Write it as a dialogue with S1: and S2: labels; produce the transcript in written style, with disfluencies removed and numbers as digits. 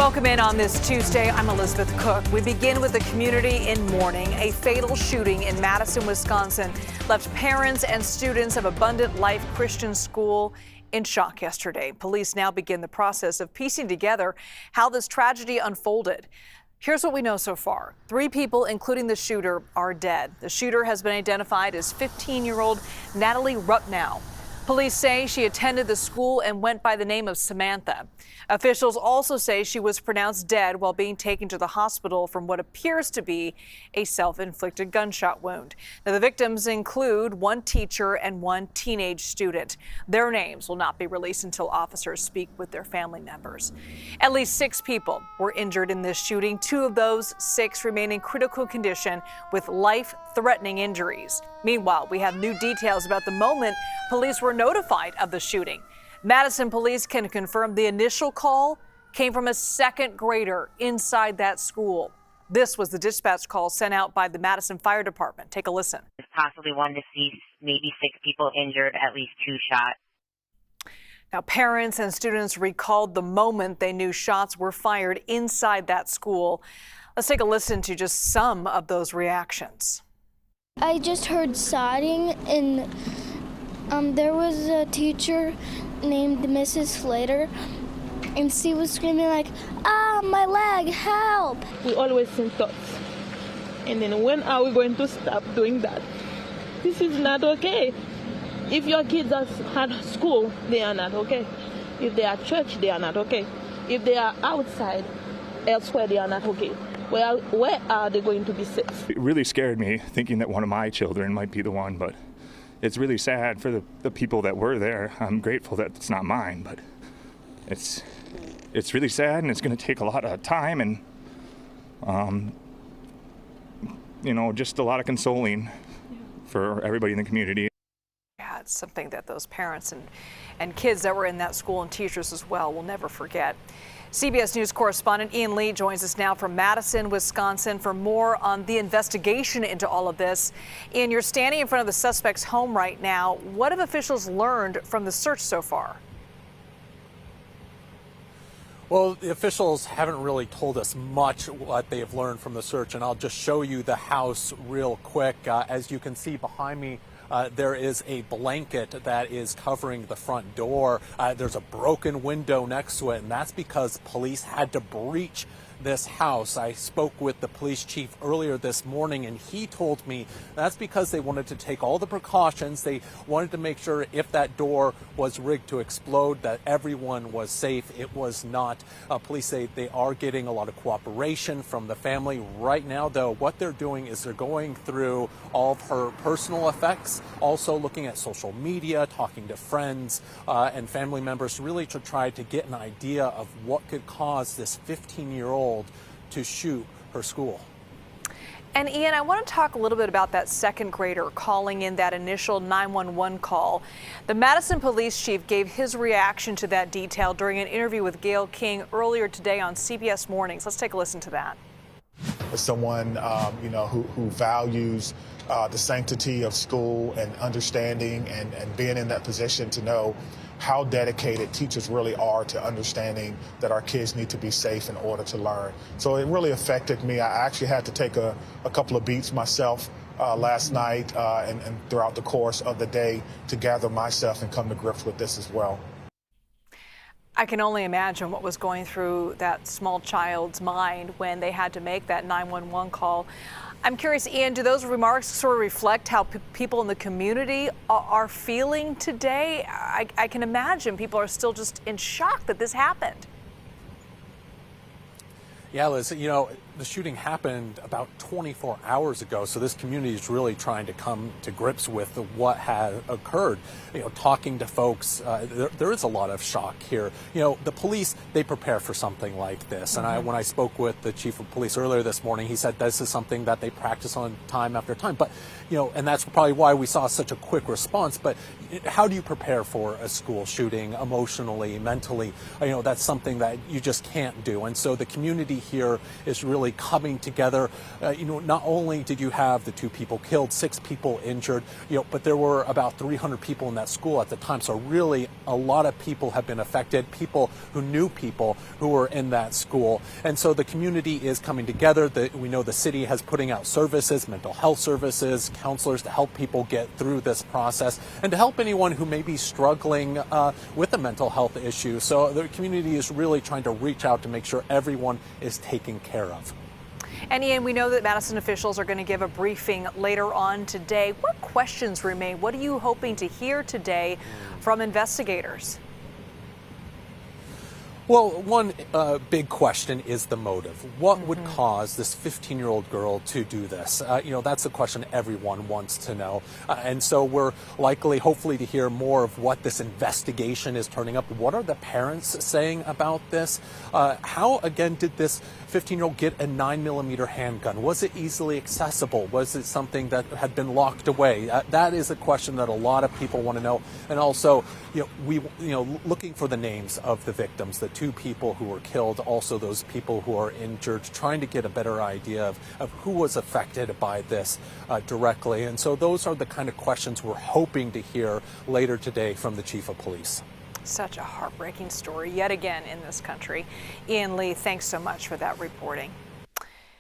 S1: Welcome in on this Tuesday. I'm Elizabeth Cook. We begin with the community in mourning. A fatal shooting in Madison, Wisconsin left parents and students of Abundant Life Christian School in shock yesterday. Police now begin the process of piecing together how this tragedy unfolded. Here's what we know so far. 3 people, including the shooter, are dead. The shooter has been identified as 15-year-old Natalie Rupnow. Police say she attended the school and went by the name of Samantha. Officials also say she was pronounced dead while being taken to the hospital from what appears to be a self-inflicted gunshot wound. Now, the victims include 1 teacher and 1 teenage student. Their names will not be released until officers speak with their family members. At least 6 people were injured in this shooting. 2 of those 6 remain in critical condition with life-threatening injuries. Meanwhile, we have new details about the moment police were notified of the shooting. Madison police can confirm the initial call came from a 2nd grader inside that school. This was the dispatch call sent out by the Madison Fire Department. Take a listen.
S2: There's possibly 1 deceased, maybe 6 people injured, at least 2 shot.
S1: Now, parents and students recalled the moment they knew shots were fired inside that school. Let's take a listen to just some of those reactions.
S3: I just heard sodding, and there was a teacher named Mrs. Slater, and she was screaming like, "Ah, my leg, help!"
S4: We always send thoughts. And then when are we going to stop doing that? This is not okay. If your kids are at school, they are not okay. If they are at church, they are not okay. If they are outside, elsewhere, they are not okay. Well, where are they going to be safe?
S5: It really scared me thinking that one of my children might be the one, but it's really sad for the people that were there. I'm grateful that it's not mine, but it's really sad, and it's going to take a lot of time and, just a lot of consoling for everybody in the community.
S1: Yeah, it's something that those parents and kids that were in that school and teachers as well will never forget. CBS News correspondent Ian Lee joins us now from Madison, Wisconsin for more on the investigation into all of this. Ian, you're standing in front of the suspect's home right now. What have officials learned from the search so far?
S6: Well, the officials haven't really told us much what they have learned from the search, and I'll just show you the house real quick. As you can see behind me, there is a blanket that is covering the front door. There's a broken window next to it, and that's because police had to breach this house. I spoke with the police chief earlier this morning, and he told me that's because they wanted to take all the precautions. They wanted to make sure if that door was rigged to explode, that everyone was safe. It was not. Police say they are getting a lot of cooperation from the family. Right now, though, what they're doing is they're going through all of her personal effects, also looking at social media, talking to friends and family members, really to try to get an idea of what could cause this 15-year-old to shoot her school.
S1: And Ian, I want to talk a little bit about that 2nd grader calling in that initial 911 call. The Madison police chief gave his reaction to that detail during an interview with Gayle King earlier today on CBS Mornings. Let's take a listen to that.
S7: As someone, who values the sanctity of school and understanding and being in that position to know how dedicated teachers really are to understanding that our kids need to be safe in order to learn. So it really affected me. I actually had to take a couple of beats myself last night and throughout the course of the day to gather myself and come to grips with this as well.
S1: I can only imagine what was going through that small child's mind when they had to make that 911 call. I'm curious, Ian, do those remarks sort of reflect how people in the community are feeling today? I can imagine people are still just in shock that this happened.
S6: Yeah, Liz, the shooting happened about 24 hours ago, so this community is really trying to come to grips with what had occurred. Talking to folks, there is a lot of shock here. The police, they prepare for something like this. And when I spoke with the chief of police earlier this morning, he said this is something that they practice on time after time. But, and that's probably why we saw such a quick response. But how do you prepare for a school shooting emotionally, mentally? That's something that you just can't do. And so the community here is really coming together. Not only did you have the 2 people killed, 6 people injured, but there were about 300 people in that school at the time. So really a lot of people have been affected, people who knew people who were in that school. And so the community is coming together. We know the city has putting out services, mental health services, counselors to help people get through this process and to help anyone who may be struggling with a mental health issue. So the community is really trying to reach out to make sure everyone is taken care of.
S1: And Ian, we know that Madison officials are going to give a briefing later on today. What questions remain? What are you hoping to hear today from investigators?
S6: Well, one big question is the motive. What would cause this 15-year-old girl to do this? That's a question everyone wants to know. And so we're likely, hopefully, to hear more of what this investigation is turning up. What are the parents saying about this? How, again, did this 15-year-old get a 9mm handgun? Was it easily accessible? Was it something that had been locked away? That is a question that a lot of people want to know. And also, looking for the names of the victims, the 2 people who were killed, also those people who are injured, trying to get a better idea of who was affected by this directly. And so those are the kind of questions we're hoping to hear later today from the chief of police.
S1: Such a heartbreaking story yet again in this country. Ian Lee, thanks so much for that reporting.